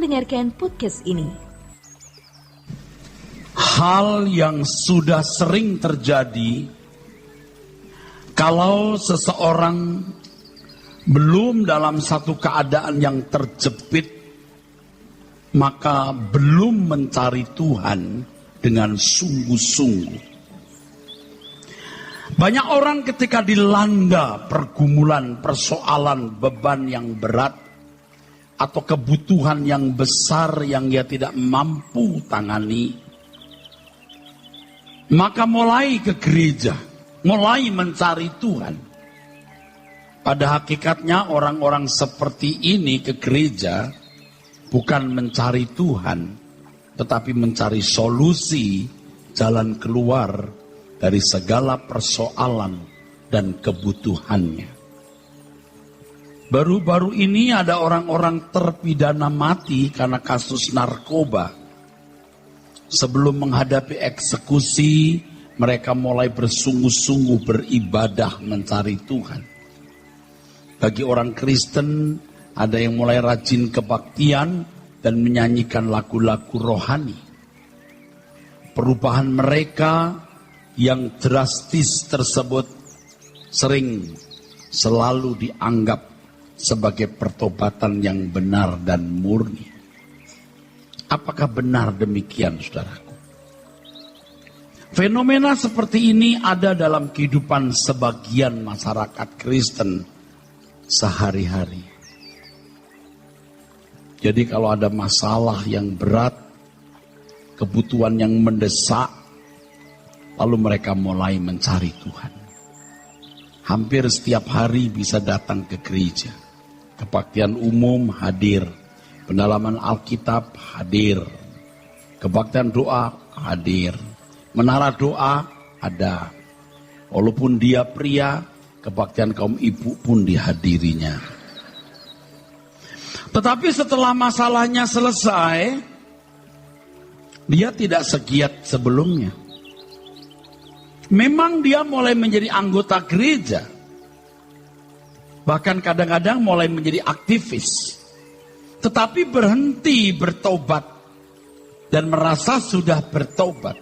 mendengarkan podcast ini. Hal yang sudah sering terjadi kalau seseorang belum dalam satu keadaan yang terjepit, maka belum mencari Tuhan dengan sungguh-sungguh. Banyak orang ketika dilanda pergumulan, persoalan, beban yang berat, atau kebutuhan yang besar yang dia tidak mampu tangani, maka mulai ke gereja, mulai mencari Tuhan. Pada hakikatnya orang-orang seperti ini ke gereja bukan mencari Tuhan, tetapi mencari solusi, jalan keluar dari segala persoalan dan kebutuhannya. Baru-baru ini ada orang-orang terpidana mati karena kasus narkoba. Sebelum menghadapi eksekusi, mereka mulai bersungguh-sungguh beribadah mencari Tuhan. Bagi orang Kristen, ada yang mulai rajin kebaktian dan menyanyikan lagu-lagu rohani. Perubahan mereka yang drastis tersebut selalu dianggap sebagai pertobatan yang benar dan murni. Apakah benar demikian, saudaraku? Fenomena seperti ini ada dalam kehidupan sebagian masyarakat Kristen sehari-hari. Jadi kalau ada masalah yang berat, kebutuhan yang mendesak, lalu mereka mulai mencari Tuhan. Hampir setiap hari bisa datang ke gereja. Kebaktian umum hadir. Pendalaman Alkitab hadir. Kebaktian doa hadir. Menara doa ada. Walaupun dia pria, kebaktian kaum ibu pun dihadirinya. Tetapi setelah masalahnya selesai, dia tidak segiat sebelumnya. Memang dia mulai menjadi anggota gereja. Bahkan kadang-kadang mulai menjadi aktivis. Tetapi berhenti bertobat dan merasa sudah bertobat.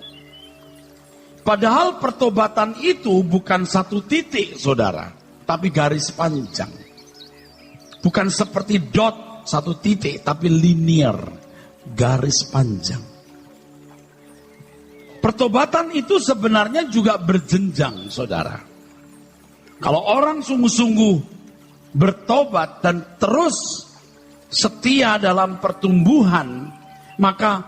Padahal pertobatan itu bukan satu titik, saudara, tapi garis panjang. Bukan seperti dot satu titik, tapi linear, garis panjang. Pertobatan itu sebenarnya juga berjenjang, saudara. Kalau orang sungguh-sungguh bertobat dan terus setia dalam pertumbuhan, maka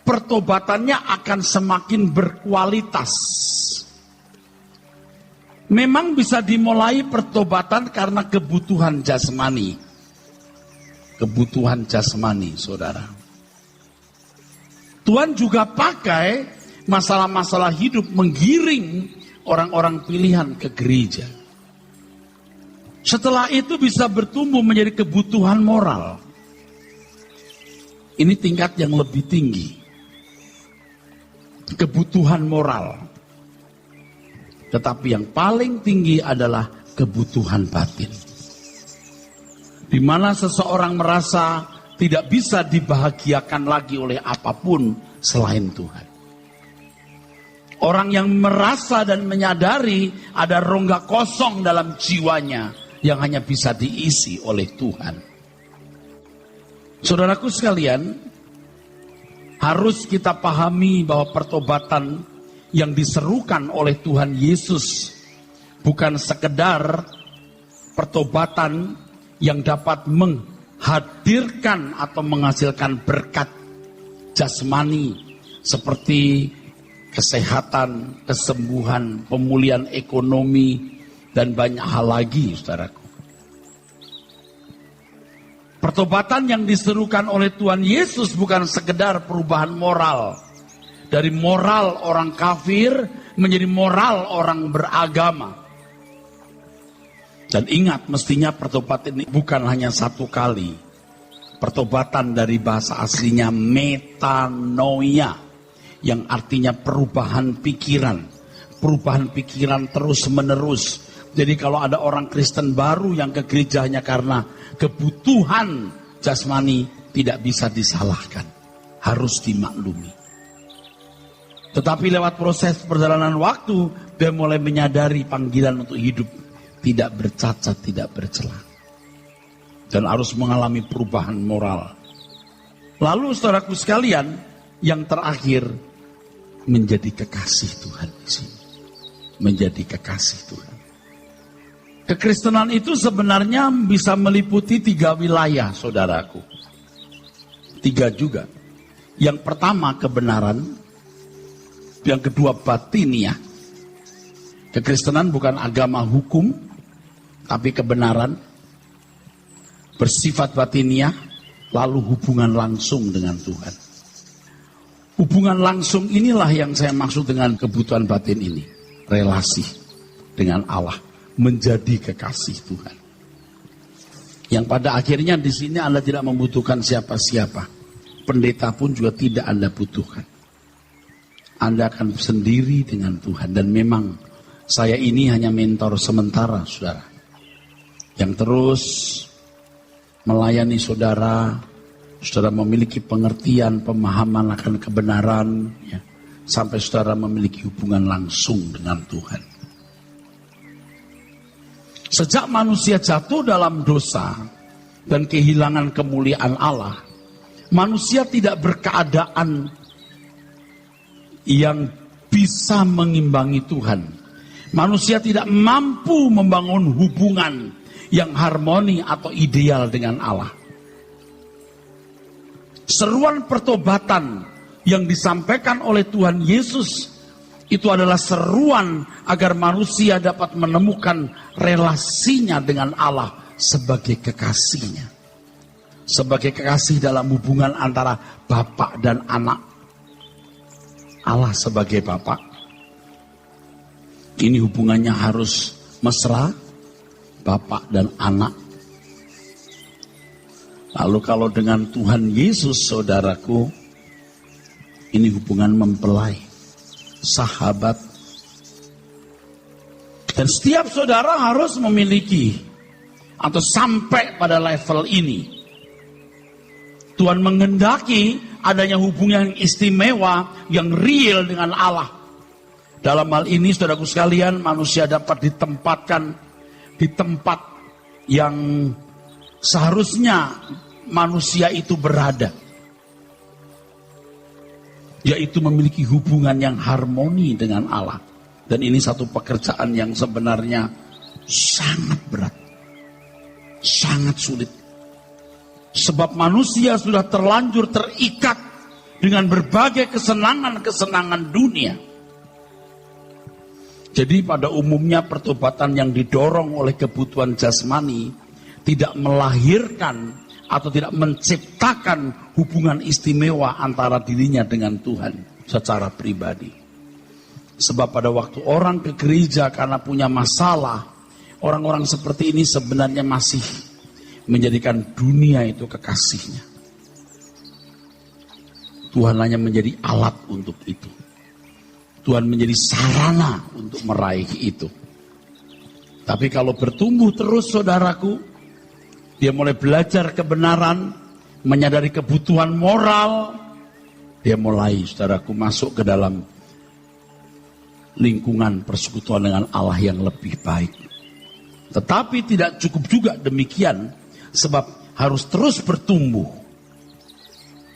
pertobatannya akan semakin berkualitas. Memang bisa dimulai pertobatan karena kebutuhan jasmani. Kebutuhan jasmani, saudara. Tuhan juga pakai masalah-masalah hidup menggiring orang-orang pilihan ke gereja. Setelah itu bisa bertumbuh menjadi kebutuhan moral. Ini tingkat yang lebih tinggi. Kebutuhan moral. Tetapi yang paling tinggi adalah kebutuhan batin. Di mana seseorang merasa tidak bisa dibahagiakan lagi oleh apapun selain Tuhan. Orang yang merasa dan menyadari ada rongga kosong dalam jiwanya yang hanya bisa diisi oleh Tuhan. Saudaraku sekalian, harus kita pahami bahwa pertobatan yang diserukan oleh Tuhan Yesus bukan sekedar pertobatan yang dapat menghadirkan atau menghasilkan berkat jasmani seperti kesehatan, kesembuhan, pemulihan ekonomi, dan banyak hal lagi, saudaraku. Pertobatan yang diserukan oleh Tuhan Yesus bukan sekedar perubahan moral. Dari moral orang kafir menjadi moral orang beragama. Dan ingat, mestinya pertobatan ini bukan hanya satu kali. Pertobatan dari bahasa aslinya metanoia, yang artinya perubahan pikiran. Perubahan pikiran terus menerus. Jadi kalau ada orang Kristen baru yang ke gerejanya karena kebutuhan jasmani, tidak bisa disalahkan, harus dimaklumi. Tetapi lewat proses perjalanan waktu, dia mulai menyadari panggilan untuk hidup tidak bercacat, tidak bercela, dan harus mengalami perubahan moral. Lalu saudaraku sekalian, yang terakhir menjadi kekasih Tuhan di sini. Menjadi kekasih Tuhan. Kekristenan itu sebenarnya bisa meliputi 3 wilayah, saudaraku. 3 juga. Yang pertama kebenaran, yang kedua batiniah. Kekristenan bukan agama hukum, tapi kebenaran, bersifat batiniah, lalu hubungan langsung dengan Tuhan. Hubungan langsung inilah yang saya maksud dengan kebutuhan batin ini. Relasi dengan Allah, menjadi kekasih Tuhan. Yang pada akhirnya di sini Anda tidak membutuhkan siapa-siapa. Pendeta pun juga tidak Anda butuhkan. Anda akan sendiri dengan Tuhan. Dan memang saya ini hanya mentor sementara, saudara. Yang terus melayani saudara, saudara memiliki pengertian, pemahaman akan kebenaran, ya, sampai saudara memiliki hubungan langsung dengan Tuhan. Sejak manusia jatuh dalam dosa dan kehilangan kemuliaan Allah, manusia tidak berkeadaan yang bisa mengimbangi Tuhan. Manusia tidak mampu membangun hubungan yang harmoni atau ideal dengan Allah. Seruan pertobatan yang disampaikan oleh Tuhan Yesus itu adalah seruan agar manusia dapat menemukan relasinya dengan Allah sebagai kekasihnya. Sebagai kekasih dalam hubungan antara bapak dan anak. Allah sebagai bapak. Ini hubungannya harus mesra, bapak dan anak. Lalu kalau dengan Tuhan Yesus, saudaraku, ini hubungan mempelai, sahabat. Dan setiap saudara harus memiliki atau sampai pada level ini. Tuhan menghendaki adanya hubungan yang istimewa, yang real dengan Allah. Dalam hal ini, saudaraku sekalian, manusia dapat ditempatkan di tempat yang seharusnya manusia itu berada, yaitu memiliki hubungan yang harmoni dengan Allah. Dan ini satu pekerjaan yang sebenarnya sangat berat, sangat sulit. Sebab manusia sudah terlanjur terikat dengan berbagai kesenangan-kesenangan dunia. Jadi pada umumnya pertobatan yang didorong oleh kebutuhan jasmani tidak melahirkan atau tidak menciptakan hubungan istimewa antara dirinya dengan Tuhan secara pribadi. Sebab pada waktu orang ke gereja karena punya masalah, orang-orang seperti ini sebenarnya masih menjadikan dunia itu kekasihnya. Tuhan hanya menjadi alat untuk itu. Tuhan menjadi sarana untuk meraih itu. Tapi kalau bertumbuh terus, saudaraku, dia mulai belajar kebenaran, menyadari kebutuhan moral, dia mulai, saudaraku, masuk ke dalam lingkungan persekutuan dengan Allah yang lebih baik. Tetapi tidak cukup juga demikian, sebab harus terus bertumbuh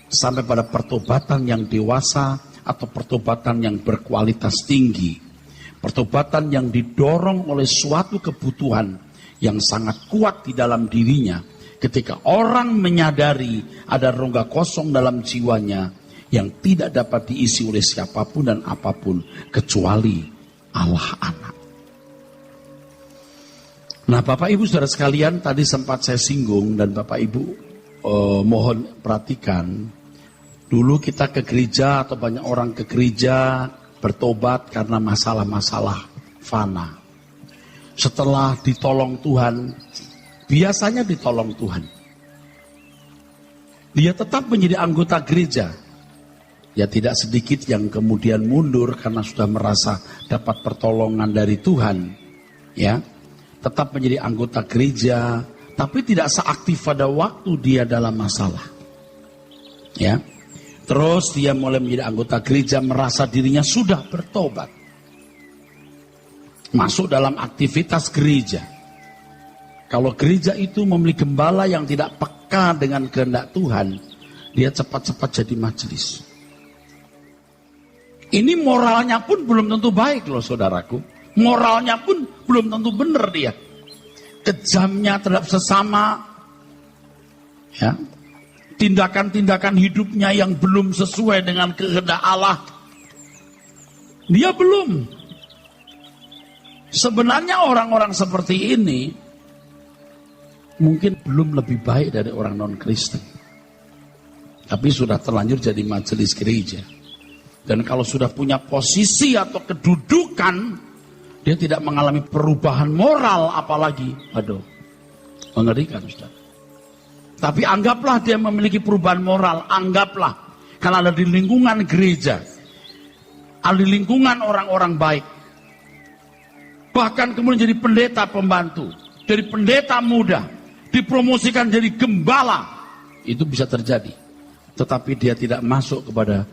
sampai pada pertobatan yang dewasa atau pertobatan yang berkualitas tinggi. Pertobatan yang didorong oleh suatu kebutuhan yang sangat kuat di dalam dirinya. Ketika orang menyadari ada rongga kosong dalam jiwanya yang tidak dapat diisi oleh siapapun dan apapun kecuali Allah anak. Nah, Bapak Ibu saudara sekalian, tadi sempat saya singgung dan Bapak Ibu mohon perhatikan. Dulu kita ke gereja atau banyak orang ke gereja bertobat karena masalah-masalah fana. Setelah ditolong Tuhan, biasanya ditolong Tuhan, dia tetap menjadi anggota gereja. Ya, tidak sedikit yang kemudian mundur karena sudah merasa dapat pertolongan dari Tuhan. Ya, tetap menjadi anggota gereja, tapi tidak seaktif pada waktu dia dalam masalah. Ya. Terus dia mulai menjadi anggota gereja, merasa dirinya sudah bertobat. Masuk dalam aktivitas gereja. Kalau gereja itu memiliki gembala yang tidak peka dengan kehendak Tuhan, dia cepat-cepat jadi majelis. Ini moralnya pun belum tentu baik loh saudaraku. Moralnya pun belum tentu benar dia. Kejamnya terhadap sesama, ya, tindakan-tindakan hidupnya yang belum sesuai dengan kehendak Allah, dia belum. Sebenarnya orang-orang seperti ini mungkin belum lebih baik dari orang non-Kristen, tapi sudah terlanjur jadi majelis gereja. Dan kalau sudah punya posisi atau kedudukan, dia tidak mengalami perubahan moral apalagi. Aduh, mengerikan Ustaz. Tapi anggaplah dia memiliki perubahan moral, anggaplah. Karena ada di lingkungan gereja, ada di lingkungan orang-orang baik. Bahkan kemudian jadi pendeta pembantu, jadi pendeta muda, dipromosikan jadi gembala. Itu bisa terjadi. Tetapi dia tidak masuk kepada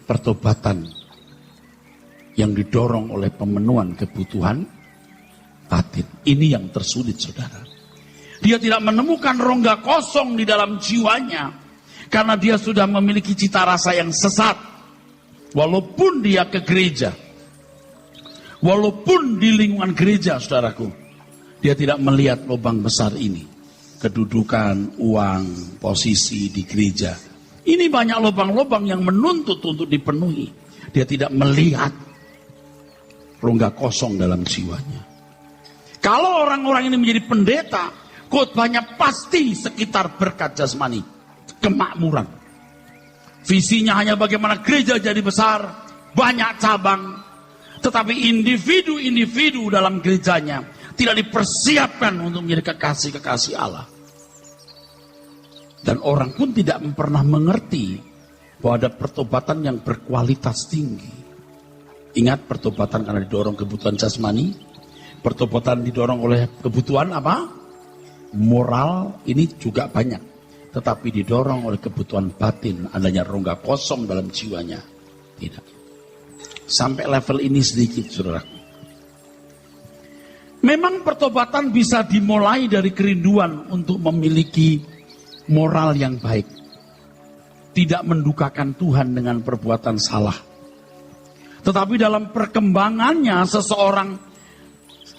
pertobatan yang didorong oleh pemenuhan kebutuhan batin. Ini yang tersulit saudara. Dia tidak menemukan rongga kosong di dalam jiwanya. Karena dia sudah memiliki cita rasa yang sesat. Walaupun dia ke gereja. Walaupun di lingkungan gereja saudaraku. Dia tidak melihat lubang besar ini. Kedudukan, uang, posisi di gereja. Ini banyak lubang-lubang yang menuntut untuk dipenuhi. Dia tidak melihat rongga kosong dalam jiwanya. Kalau orang-orang ini menjadi pendeta, khotbahnya pasti sekitar berkat jasmani, kemakmuran. Visinya hanya bagaimana gereja jadi besar, banyak cabang, tetapi individu-individu dalam gerejanya tidak dipersiapkan untuk menjadi kekasih-kekasih Allah. Dan orang pun tidak pernah mengerti bahwa ada pertobatan yang berkualitas tinggi. Ingat, pertobatan karena didorong kebutuhan jasmani, pertobatan didorong oleh kebutuhan apa? Moral, ini juga banyak, tetapi didorong oleh kebutuhan batin, adanya rongga kosong dalam jiwanya. Tidak. Sampai level ini sedikit, saudaraku. Memang pertobatan bisa dimulai dari kerinduan untuk memiliki moral yang baik. Tidak mendukakan Tuhan dengan perbuatan salah. Tetapi dalam perkembangannya seseorang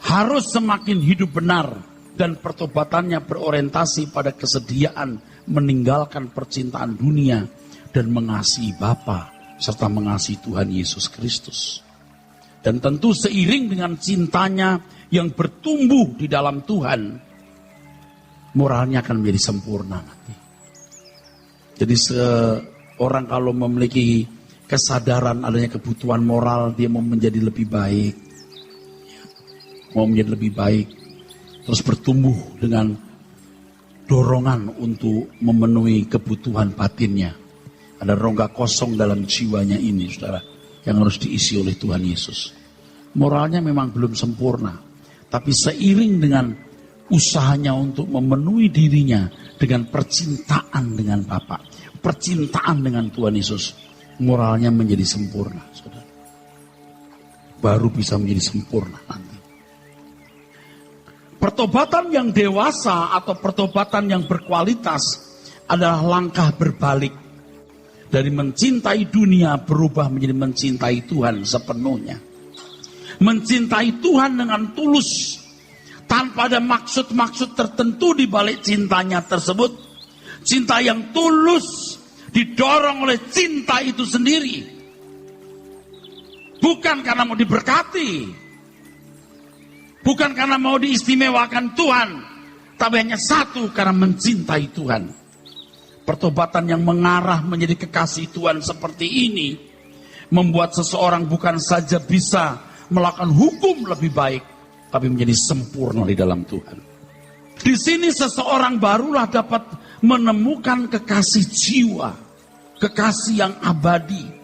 harus semakin hidup benar. Dan pertobatannya berorientasi pada kesediaan meninggalkan percintaan dunia dan mengasihi Bapa serta mengasihi Tuhan Yesus Kristus. Dan tentu seiring dengan cintanya yang bertumbuh di dalam Tuhan, moralnya akan menjadi sempurna nanti. Jadi seorang kalau memiliki kesadaran adanya kebutuhan moral, dia mau menjadi lebih baik. Mau menjadi lebih baik. Terus bertumbuh dengan dorongan untuk memenuhi kebutuhan batinnya. Ada rongga kosong dalam jiwanya ini, saudara, yang harus diisi oleh Tuhan Yesus. Moralnya memang belum sempurna, tapi seiring dengan usahanya untuk memenuhi dirinya dengan percintaan dengan Bapa, percintaan dengan Tuhan Yesus, moralnya menjadi sempurna, saudara. Baru bisa menjadi sempurna nanti. Pertobatan yang dewasa atau pertobatan yang berkualitas adalah langkah berbalik dari mencintai dunia berubah menjadi mencintai Tuhan sepenuhnya. Mencintai Tuhan dengan tulus tanpa ada maksud-maksud tertentu di balik cintanya tersebut. Cinta yang tulus didorong oleh cinta itu sendiri. Bukan karena mau diberkati. Bukan karena mau diistimewakan Tuhan, tapi hanya satu, karena mencintai Tuhan. Pertobatan yang mengarah menjadi kekasih Tuhan seperti ini membuat seseorang bukan saja bisa melakukan hukum lebih baik, tapi menjadi sempurna di dalam Tuhan. Di sini seseorang barulah dapat menemukan kekasih jiwa, kekasih yang abadi.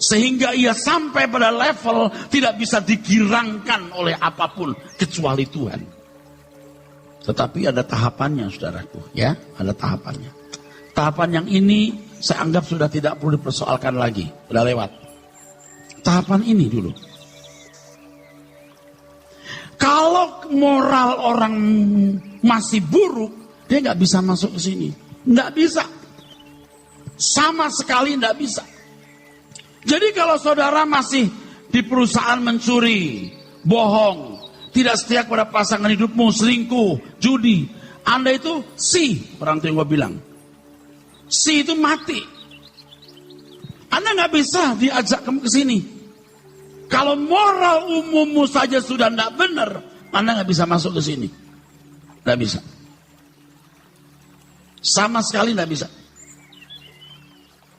Sehingga ia sampai pada level tidak bisa digirangkan oleh apapun kecuali Tuhan. Tetapi ada tahapannya, saudaraku, ya, ada tahapannya. Tahapan yang ini saya anggap sudah tidak perlu dipersoalkan lagi. Sudah lewat. Tahapan ini dulu. Kalau moral orang masih buruk, dia nggak bisa masuk ke sini. Nggak bisa. Sama sekali nggak bisa. Jadi kalau saudara masih di perusahaan mencuri, bohong, tidak setia kepada pasangan hidupmu, selingkuh, judi, Anda itu orang tua gue bilang. Itu mati. Anda nggak bisa diajak kamu ke sini. Kalau moral umummu saja sudah tidak benar, Anda nggak bisa masuk ke sini. Nggak bisa. Sama sekali nggak bisa.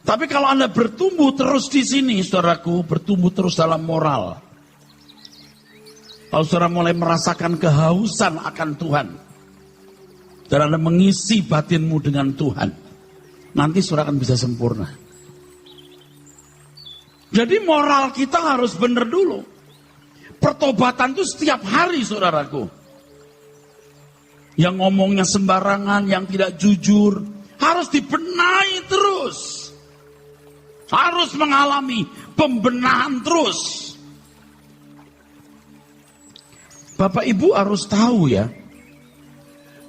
Tapi kalau Anda bertumbuh terus di sini, saudaraku, bertumbuh terus dalam moral. Kalau saudara mulai merasakan kehausan akan Tuhan, dan Anda mengisi batinmu dengan Tuhan, nanti saudara akan bisa sempurna. Jadi moral kita harus benar dulu. Pertobatan itu setiap hari, saudaraku. Yang ngomongnya sembarangan, yang tidak jujur, harus dibenahi terus. Harus mengalami pembenahan terus. Bapak Ibu harus tahu ya,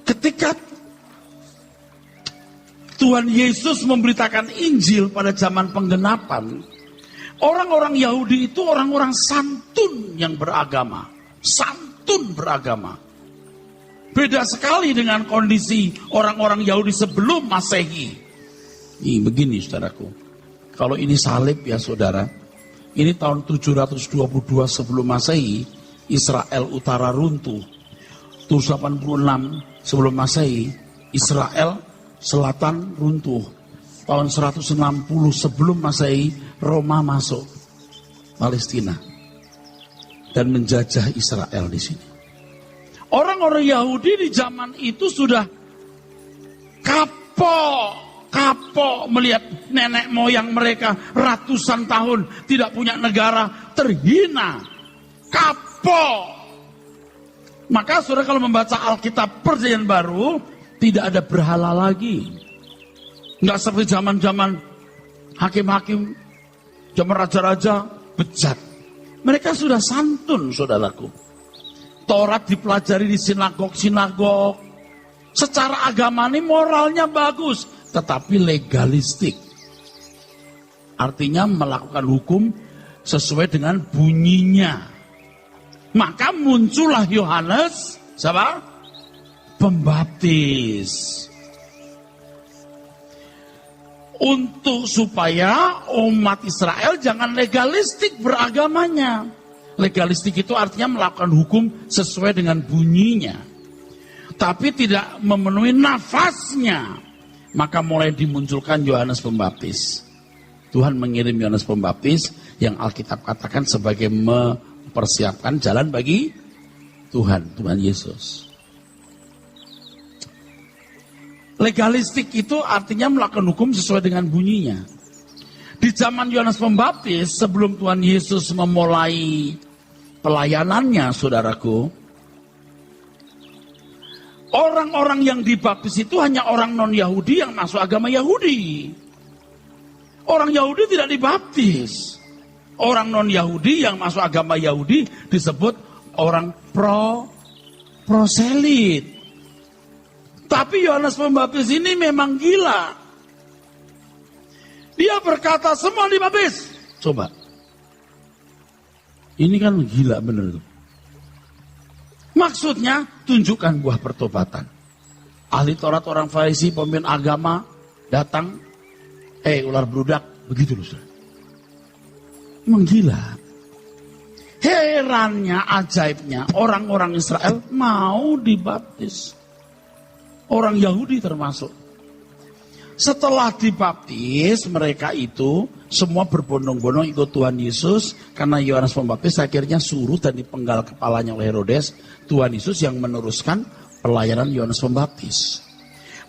ketika Tuhan Yesus memberitakan Injil pada zaman penggenapan, orang-orang Yahudi itu orang-orang santun yang beragama. Santun beragama. Beda sekali dengan kondisi orang-orang Yahudi sebelum Masehi. Ini begini saudaraku. Kalau ini salib ya saudara. Ini tahun 722 sebelum Masehi. Israel utara runtuh. 786 sebelum Masehi. Israel selatan runtuh. Tahun 160 sebelum Masehi, Roma masuk Palestina dan menjajah Israel di sini. Orang-orang Yahudi di zaman itu sudah kapok melihat nenek moyang mereka ratusan tahun tidak punya negara, terhina, kapok. Maka saudara kalau membaca Alkitab Perjanjian Baru, tidak ada berhala lagi. Nggak seperti zaman-zaman hakim-hakim, zaman raja-raja, bejat. Mereka sudah santun, saudaraku. Taurat dipelajari di sinagog-sinagog. Secara agama ini moralnya bagus, tetapi legalistik. Artinya melakukan hukum sesuai dengan bunyinya. Maka muncullah Yohanes, siapa? Pembaptis. Untuk supaya umat Israel jangan legalistik beragamanya. Legalistik itu artinya melakukan hukum sesuai dengan bunyinya. Tapi tidak memenuhi nafasnya. Maka mulai dimunculkan Yohanes Pembaptis. Tuhan mengirim Yohanes Pembaptis yang Alkitab katakan sebagai mempersiapkan jalan bagi Tuhan Yesus. Legalistik itu artinya melakukan hukum sesuai dengan bunyinya. Di zaman Yohanes Pembaptis, sebelum Tuhan Yesus memulai pelayanannya, saudaraku, orang-orang yang dibaptis itu hanya orang non-Yahudi yang masuk agama Yahudi. Orang Yahudi tidak dibaptis. Orang non-Yahudi yang masuk agama Yahudi disebut orang proselit. Tapi Yohanes Pembaptis ini memang gila. Dia berkata semua dibaptis. Coba. Ini kan gila bener tuh. Maksudnya tunjukkan buah pertobatan. Ahli Taurat, orang Farisi, pemimpin agama datang. Ular beludak. Begitu loh. Menggila. Herannya, ajaibnya orang-orang Israel mau dibaptis. Orang Yahudi termasuk. Setelah dibaptis, mereka itu semua berbondong-bondong ikut Tuhan Yesus. Karena Yohanes Pembaptis akhirnya suruh dan dipenggal kepalanya oleh Herodes. Tuhan Yesus yang meneruskan pelayanan Yohanes Pembaptis.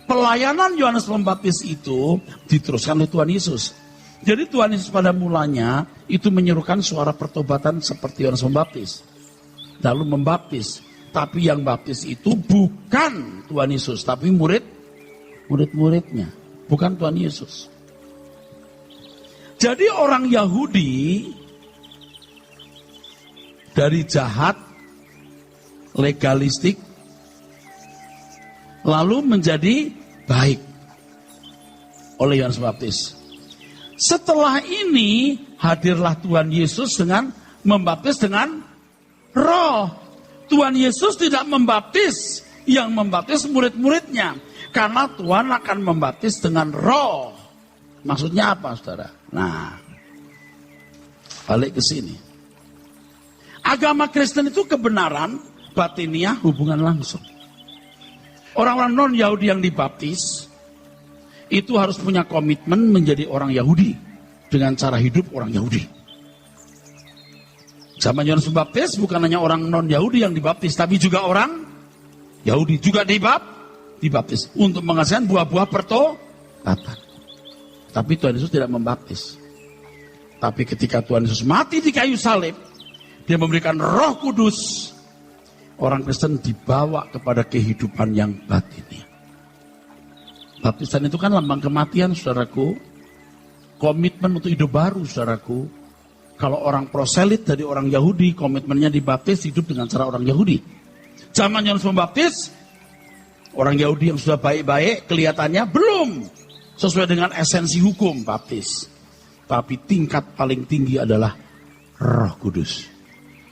Pelayanan Yohanes Pembaptis itu diteruskan oleh Tuhan Yesus. Jadi Tuhan Yesus pada mulanya itu menyerukan suara pertobatan seperti Yohanes Pembaptis. Lalu membaptis. Tapi yang baptis itu bukan Tuhan Yesus, tapi murid-muridnya. bukan Tuhan Yesus. Jadi orang Yahudi dari jahat, legalistik, lalu menjadi baik oleh Yohanes Pembaptis. Setelah ini hadirlah Tuhan Yesus dengan membaptis dengan Roh. Tuhan Yesus tidak membaptis, yang membaptis murid-muridnya. Karena Tuhan akan membaptis dengan Roh. Maksudnya apa, saudara? Nah, balik ke sini. Agama Kristen itu kebenaran, batiniah, hubungan langsung. Orang-orang non-Yahudi yang dibaptis, itu harus punya komitmen menjadi orang Yahudi. Dengan cara hidup orang Yahudi. Zaman Yohanes Pembaptis bukan hanya orang non-Yahudi yang dibaptis, tapi juga orang Yahudi juga dibaptis. Untuk menghasilkan buah-buah pertobatan. Tapi Tuhan Yesus tidak membaptis. Tapi ketika Tuhan Yesus mati di kayu salib, Dia memberikan Roh Kudus. Orang Kristen dibawa kepada kehidupan yang batinnya. Baptisan itu kan lambang kematian, saudaraku. Komitmen untuk hidup baru, saudaraku. Kalau orang proselit dari orang Yahudi, komitmennya dibaptis hidup dengan cara orang Yahudi. Zaman Yohanes Pembaptis, orang Yahudi yang sudah baik-baik, kelihatannya belum sesuai dengan esensi hukum baptis. Tapi tingkat paling tinggi adalah Roh Kudus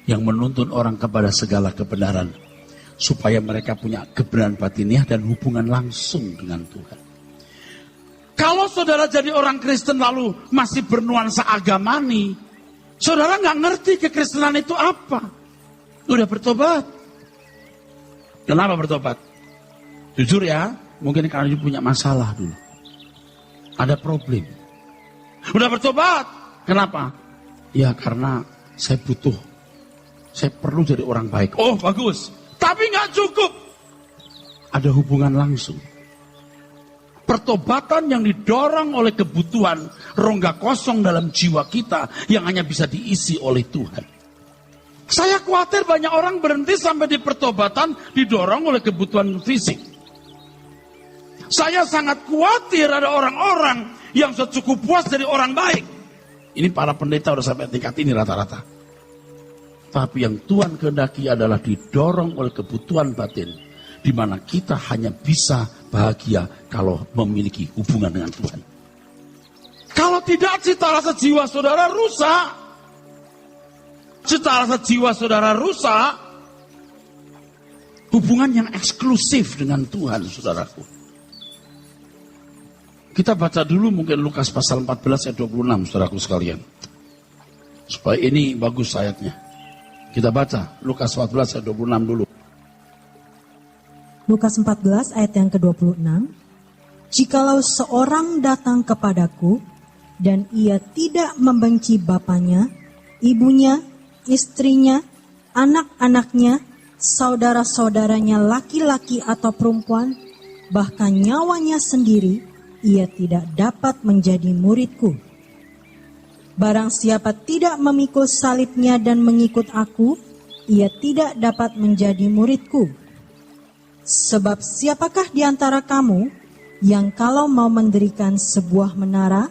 yang menuntun orang kepada segala kebenaran supaya mereka punya kebenaran batiniah dan hubungan langsung dengan Tuhan. Kalau saudara jadi orang Kristen lalu masih bernuansa agamani, saudara nggak ngerti kekristenan itu apa. Udah bertobat. Kenapa bertobat? Jujur ya, mungkin karena dia punya masalah dulu. Ada problem. Udah bertobat. Kenapa? Ya karena saya perlu jadi orang baik. Oh bagus. Tapi nggak cukup. Ada hubungan langsung. Pertobatan yang didorong oleh kebutuhan rongga kosong dalam jiwa kita yang hanya bisa diisi oleh Tuhan. Saya khawatir banyak orang berhenti sampai di pertobatan didorong oleh kebutuhan fisik. Saya sangat khawatir ada orang-orang yang sudah cukup puas dari orang baik. Ini para pendeta udah sampai tingkat ini rata-rata. Tapi yang Tuhan kehendaki adalah didorong oleh kebutuhan batin. Di mana kita hanya bisa bahagia kalau memiliki hubungan dengan Tuhan. Kalau tidak, cita rasa jiwa saudara rusak. Cita rasa jiwa saudara rusak. Hubungan yang eksklusif dengan Tuhan, saudaraku. Kita baca dulu mungkin Lukas pasal 14 ayat 26, saudaraku sekalian. Supaya ini bagus ayatnya. Kita baca Lukas 14 ayat 26 dulu. Lukas 14 ayat yang ke-26. Jikalau seorang datang kepadaku dan ia tidak membenci bapaknya, ibunya, istrinya, anak-anaknya, saudara-saudaranya laki-laki atau perempuan, bahkan nyawanya sendiri, ia tidak dapat menjadi muridku. Barang siapa tidak memikul salibnya dan mengikut aku, ia tidak dapat menjadi muridku. Sebab siapakah di antara kamu yang kalau mau mendirikan sebuah menara,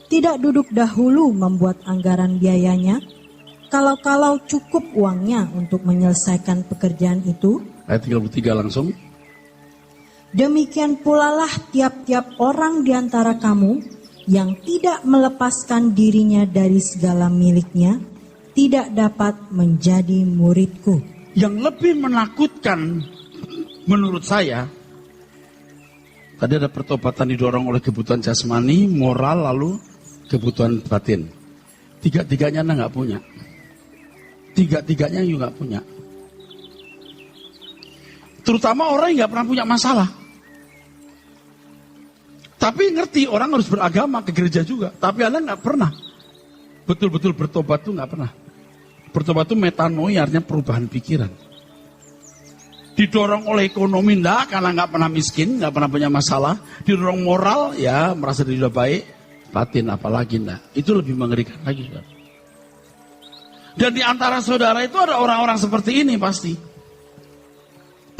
tidak duduk dahulu membuat anggaran biayanya, kalau-kalau cukup uangnya untuk menyelesaikan pekerjaan itu? Ayat 33 langsung. Demikian pula lah tiap-tiap orang di antara kamu yang tidak melepaskan dirinya dari segala miliknya, tidak dapat menjadi muridku. Yang lebih menakutkan menurut saya, tadi ada pertobatan didorong oleh kebutuhan jasmani, moral, lalu kebutuhan batin. Tiga-tiganya Anda nggak punya. Tiga-tiganya juga nggak punya. Terutama orang yang nggak pernah punya masalah. Tapi ngerti orang harus beragama ke gereja juga. Tapi Anda nggak pernah. Betul-betul bertobat tuh nggak pernah. Bertobat tuh metanoia, artinya perubahan pikiran. Didorong oleh ekonomi enggak, karena nggak pernah miskin, nggak pernah punya masalah. Didorong moral, ya merasa diri sudah baik. Batin apalagi enggak. Itu lebih mengerikan lagi. Dan di antara saudara itu ada orang-orang seperti ini pasti.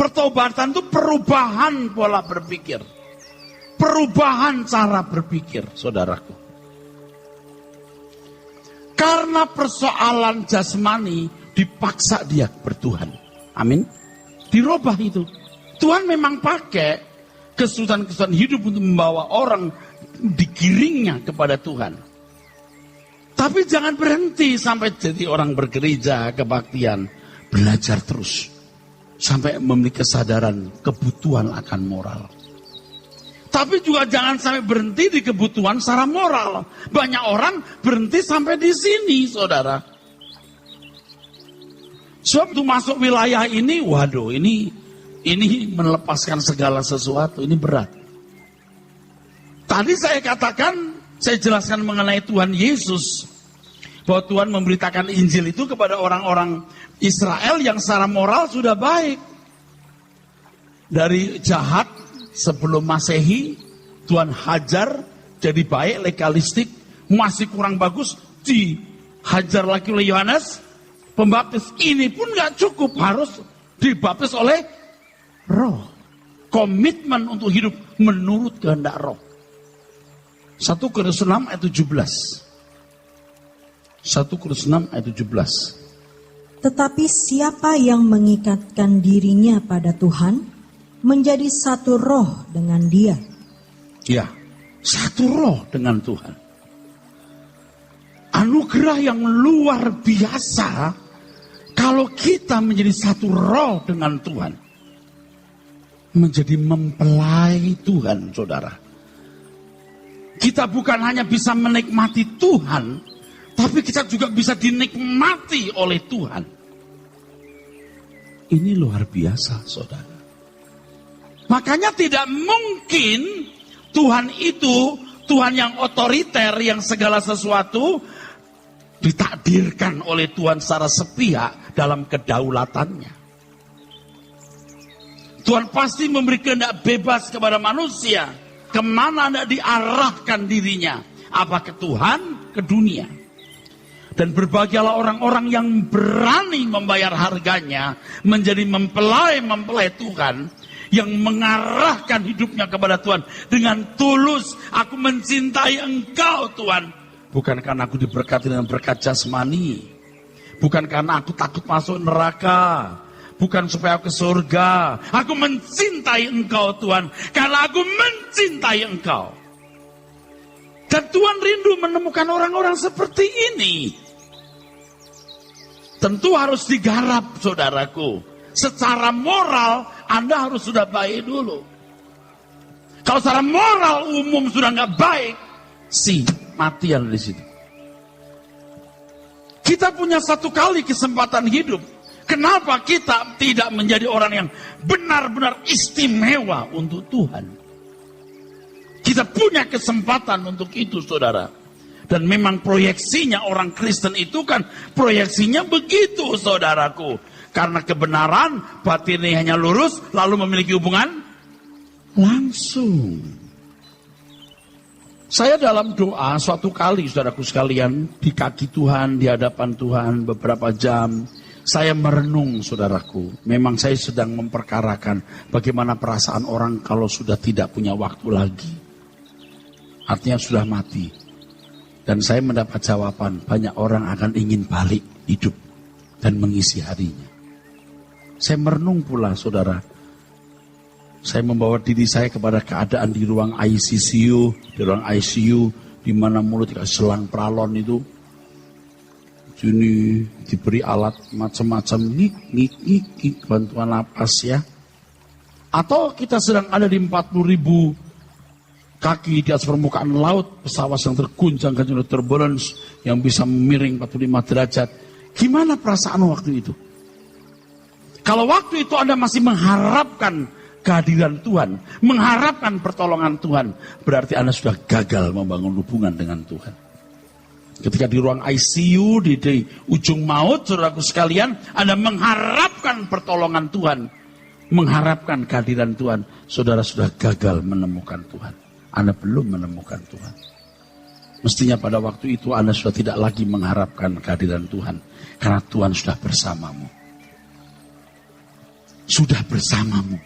Pertobatan itu perubahan pola berpikir. perubahan cara berpikir, saudaraku. Karena persoalan jasmani dipaksa dia bertuhan. Amin. Dirubah itu. Tuhan memang pakai kesulitan-kesulitan hidup untuk membawa orang digiringnya kepada Tuhan. Tapi jangan berhenti sampai jadi orang bergereja, kebaktian. Belajar terus. Sampai memiliki kesadaran kebutuhan akan moral. Tapi juga jangan sampai berhenti di kebutuhan secara moral. Banyak orang berhenti sampai di sini, saudara. Sebab itu masuk wilayah ini, waduh, ini melepaskan segala sesuatu, ini berat. Tadi saya katakan, saya jelaskan mengenai Tuhan Yesus. Bahwa Tuhan memberitakan Injil itu kepada orang-orang Israel yang secara moral sudah baik. Dari jahat sebelum Masehi, Tuhan hajar jadi baik, legalistik, masih kurang bagus, dihajar lagi oleh Yohanes Pembaptis. Ini pun gak cukup, harus dibaptis oleh Roh. Komitmen untuk hidup menurut kehendak Roh. 1 Korintus 6 ayat 17. 1 Korintus 6 ayat 17. Tetapi siapa yang mengikatkan dirinya pada Tuhan, menjadi satu roh dengan dia. Ya, satu roh dengan Tuhan. Anugerah yang luar biasa kalau kita menjadi satu roh dengan Tuhan. Menjadi mempelai Tuhan, saudara. Kita bukan hanya bisa menikmati Tuhan, tapi kita juga bisa dinikmati oleh Tuhan. Ini luar biasa, saudara. Makanya tidak mungkin Tuhan itu, Tuhan yang otoriter, yang segala sesuatu ditakdirkan oleh Tuhan secara sepihak dalam kedaulatannya. Tuhan pasti memberi kehendak bebas kepada manusia. Kemana hendak diarahkan dirinya. Apa ke Tuhan, ke dunia. Dan berbahagialah orang-orang yang berani membayar harganya. Menjadi mempelai Tuhan. Yang mengarahkan hidupnya kepada Tuhan. Dengan tulus, aku mencintai Engkau Tuhan. Bukan karena aku diberkati dengan berkat jasmani. Bukan karena aku takut masuk neraka. Bukan supaya aku ke surga. Aku mencintai Engkau Tuhan. Karena aku mencintai Engkau. Dan Tuhan rindu menemukan orang-orang seperti ini. Tentu harus digarap, saudaraku. Secara moral, Anda harus sudah baik dulu. Kalau secara moral umum sudah nggak baik, matian di situ. Kita punya satu kali kesempatan hidup. Kenapa kita tidak menjadi orang yang benar-benar istimewa untuk Tuhan? Kita punya kesempatan untuk itu, saudara. Dan memang proyeksinya orang Kristen itu kan proyeksinya begitu, saudaraku. Karena kebenaran, batinnya hanya lurus, lalu memiliki hubungan langsung. Saya dalam doa suatu kali, saudaraku sekalian, di kaki Tuhan, di hadapan Tuhan beberapa jam, saya merenung, saudaraku. Memang saya sedang memperkarakan bagaimana perasaan orang kalau sudah tidak punya waktu lagi. Artinya sudah mati. Dan saya mendapat jawaban, banyak orang akan ingin balik hidup dan mengisi harinya. Saya merenung pula, saudara. Saya membawa diri saya kepada keadaan di ruang ICU, di mana mulut dikasih selang pralon itu. Ini diberi alat macam-macam, ngik, bantuan napas ya. Atau kita sedang ada di 40.000 kaki di atas permukaan laut, pesawat yang terguncang oleh turbulence yang bisa miring 45 derajat. Gimana perasaan waktu itu? Kalau waktu itu Anda masih mengharapkan kehadiran Tuhan, mengharapkan pertolongan Tuhan, berarti Anda sudah gagal membangun hubungan dengan Tuhan. Ketika di ruang ICU, di ujung maut, saudaraku sekalian, Anda mengharapkan pertolongan Tuhan, mengharapkan kehadiran Tuhan, saudara sudah gagal menemukan Tuhan. Anda belum menemukan Tuhan. Mestinya pada waktu itu Anda sudah tidak lagi mengharapkan kehadiran Tuhan, karena Tuhan sudah bersamamu. Sudah bersamamu.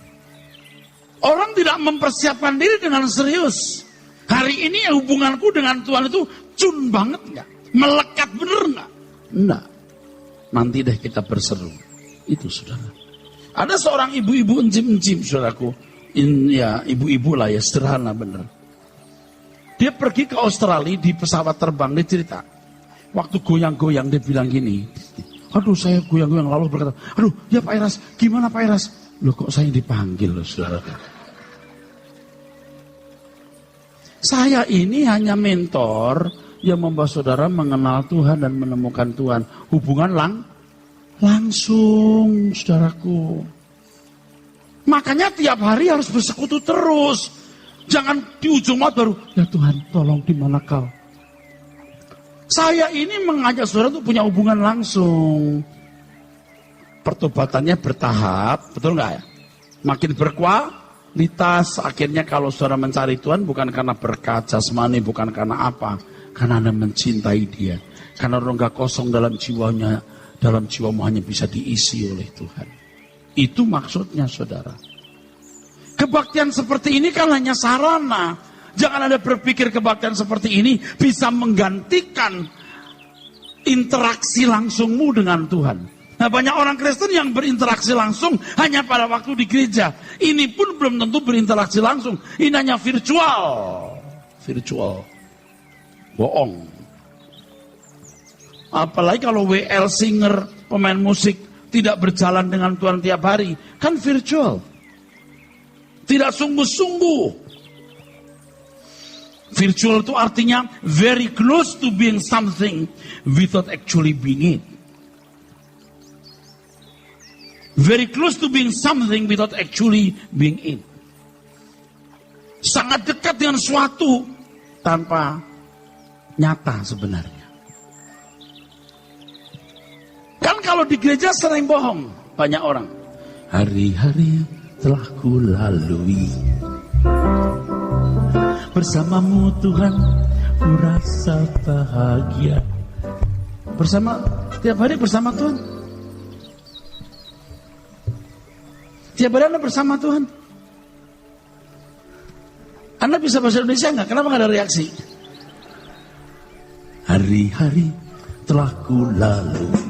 Orang tidak mempersiapkan diri dengan serius. Hari ini hubunganku dengan Tuhan itu cun banget nggak? Melekat bener nggak? Enggak. Nanti deh kita berseru. Itu saudara. Ada seorang ibu-ibu encim-encim saudaraku. Ya ibu-ibu lah ya, sederhana bener. Dia pergi ke Australia di pesawat terbang, dia cerita. Waktu goyang-goyang dia bilang gini. Aduh saya goyang-goyang, lalu berkata, aduh ya Pak Eras, gimana Pak Eras? Loh kok saya dipanggil loh saudara. Saya ini hanya mentor yang membawa saudara mengenal Tuhan dan menemukan Tuhan. Hubungan langsung saudaraku. Makanya tiap hari harus bersekutu terus. Jangan di ujung maut baru, ya Tuhan tolong di mana kau. Saya ini mengajak saudara untuk punya hubungan langsung. Pertobatannya bertahap, betul nggak ya? Makin berkualitas, akhirnya kalau saudara mencari Tuhan bukan karena berkat jasmani, bukan karena apa. Karena Anda mencintai Dia. Karena rongga kosong dalam jiwanya, dalam jiwamu hanya bisa diisi oleh Tuhan. Itu maksudnya saudara. Kebaktian seperti ini kan hanya sarana. Jangan Anda berpikir kebaktian seperti ini bisa menggantikan interaksi langsungmu dengan Tuhan. Nah, banyak orang Kristen yang berinteraksi langsung hanya pada waktu di gereja. Ini pun belum tentu berinteraksi langsung. Ini hanya virtual. Virtual. Bohong. Apalagi kalau WL singer, pemain musik tidak berjalan dengan Tuhan tiap hari. Kan virtual. Tidak sungguh-sungguh. Virtual itu artinya very close to being something without actually being it. Very close to being something without actually being it. Sangat dekat dengan suatu tanpa nyata sebenarnya. Kan kalau di gereja sering bohong banyak orang. Hari-hari telah ku lalui. Bersamamu Tuhan, ku rasa bahagia. Tiap hari bersama Tuhan. Tiap hari Anda bersama Tuhan. Anda bisa bahasa Indonesia enggak? Kenapa enggak ada reaksi? Hari-hari telah ku lalui.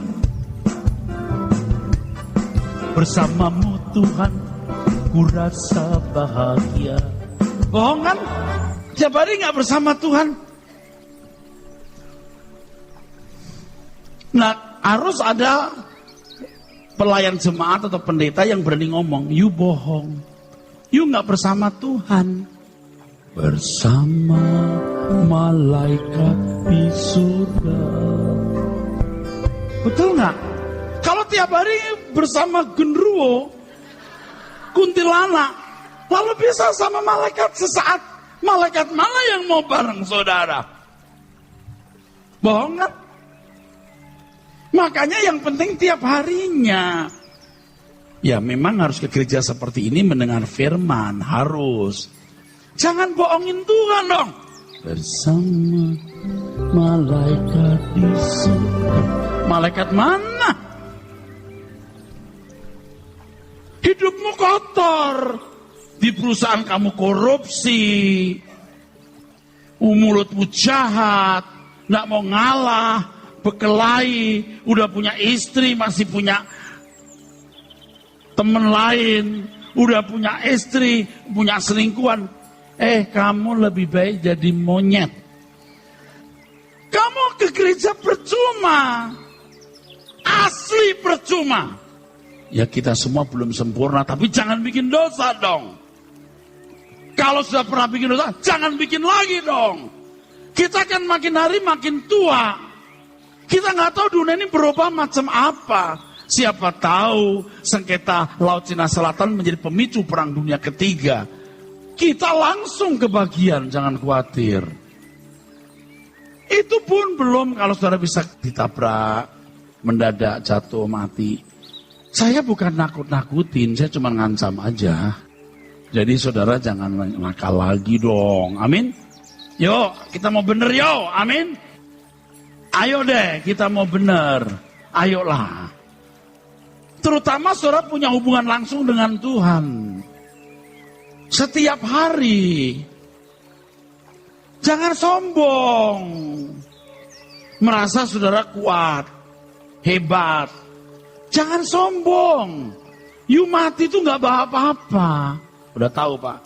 Bersamamu Tuhan, ku rasa bahagia. Bohong kan? Tiap hari gak bersama Tuhan. Nah, harus ada pelayan jemaat atau pendeta yang berani ngomong, you bohong. You gak bersama Tuhan. Bersama malaikat di surga. Betul gak? Kalau tiap hari bersama genderuwo, kuntilanak, lalu bisa sama malaikat sesaat. Malaikat mana yang mau bareng saudara? Bohong kan? Makanya yang penting tiap harinya. Ya memang harus ke gereja seperti ini mendengar firman. Harus. Jangan bohongin Tuhan dong. Bersama malaikat di surga. Malaikat mana? Hidupmu kotor. Di perusahaan kamu korupsi, mulutmu jahat, gak mau ngalah, berkelahi, udah punya istri, masih punya teman lain, udah punya istri, punya selingkuhan. Kamu lebih baik jadi monyet. Kamu ke gereja percuma, asli percuma. Ya kita semua belum sempurna, tapi jangan bikin dosa dong. Kalau sudah pernah bikin dosa, jangan bikin lagi dong. Kita kan makin hari makin tua. Kita nggak tahu dunia ini berubah macam apa. Siapa tahu sengketa Laut Cina Selatan menjadi pemicu perang dunia ketiga. Kita langsung kebagian, jangan khawatir. Itu pun belum kalau saudara bisa ditabrak, mendadak jatuh mati. Saya bukan nakut-nakutin, saya cuma ngancam aja. Jadi saudara jangan nakal lagi dong, amin. Yo, kita mau bener yo, amin. Ayo deh, kita mau bener, ayolah. Terutama saudara punya hubungan langsung dengan Tuhan. Setiap hari. Jangan sombong. Merasa saudara kuat, hebat. Jangan sombong. You mati itu gak apa-apa. Udah tahu Pak?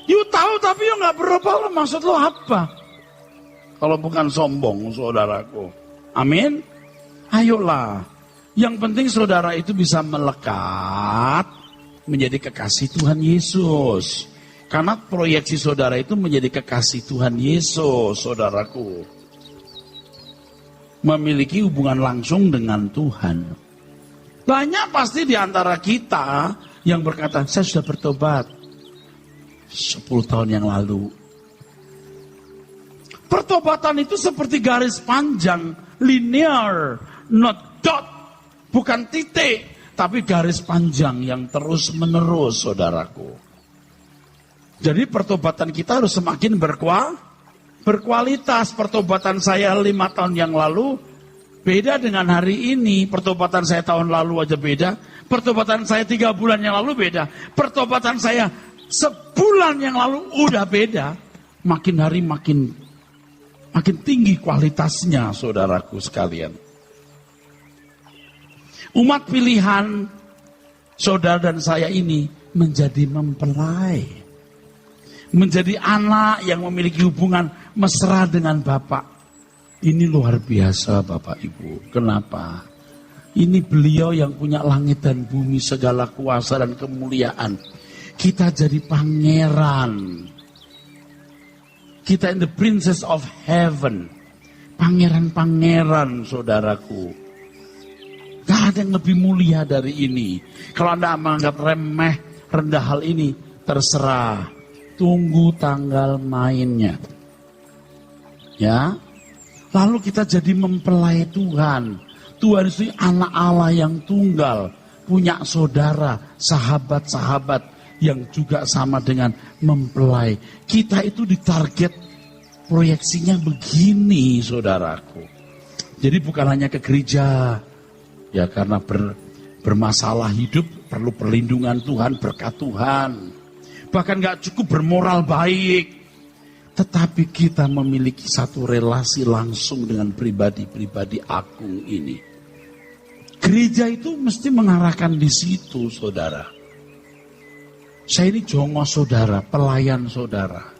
You tahu tapi you gak berubah. Maksud lo apa? Kalau bukan sombong saudaraku. Amin. Ayolah. Yang penting saudara itu bisa melekat menjadi kekasih Tuhan Yesus. Karena proyeksi saudara itu menjadi kekasih Tuhan Yesus, saudaraku. Memiliki hubungan langsung dengan Tuhan. Banyak pasti di antara kita yang berkata, saya sudah bertobat 10 tahun yang lalu. Pertobatan itu seperti garis panjang, linear, not dot, bukan titik, tapi garis panjang yang terus menerus, saudaraku. Jadi pertobatan kita harus semakin berkualitas. Pertobatan saya 5 tahun yang lalu beda dengan hari ini. Pertobatan saya tahun lalu aja beda. Pertobatan saya 3 bulan yang lalu beda. Pertobatan saya sebulan yang lalu udah beda. Makin hari makin tinggi kualitasnya, saudaraku sekalian. Umat pilihan saudara dan saya ini menjadi mempelai. Menjadi anak yang memiliki hubungan mesra dengan Bapak. Ini luar biasa Bapak Ibu. Kenapa? Ini beliau yang punya langit dan bumi, segala kuasa dan kemuliaan. Kita jadi pangeran. Kita in the princess of heaven. Pangeran-pangeran saudaraku. Gak ada yang lebih mulia dari ini. Kalau Anda menganggap remeh, rendah hal ini, terserah. Tunggu tanggal mainnya. Ya. Lalu kita jadi mempelai Tuhan. Tuhan itu anak Allah yang tunggal. Punya saudara, sahabat-sahabat yang juga sama dengan mempelai. Kita itu ditarget proyeksinya begini, saudaraku. Jadi bukan hanya ke gereja. Ya karena bermasalah hidup, perlu perlindungan Tuhan, berkat Tuhan. Bahkan gak cukup bermoral baik. Tetapi kita memiliki satu relasi langsung dengan pribadi-pribadi agung ini. Gereja itu mesti mengarahkan di situ, saudara. Saya ini jongo saudara, pelayan saudara.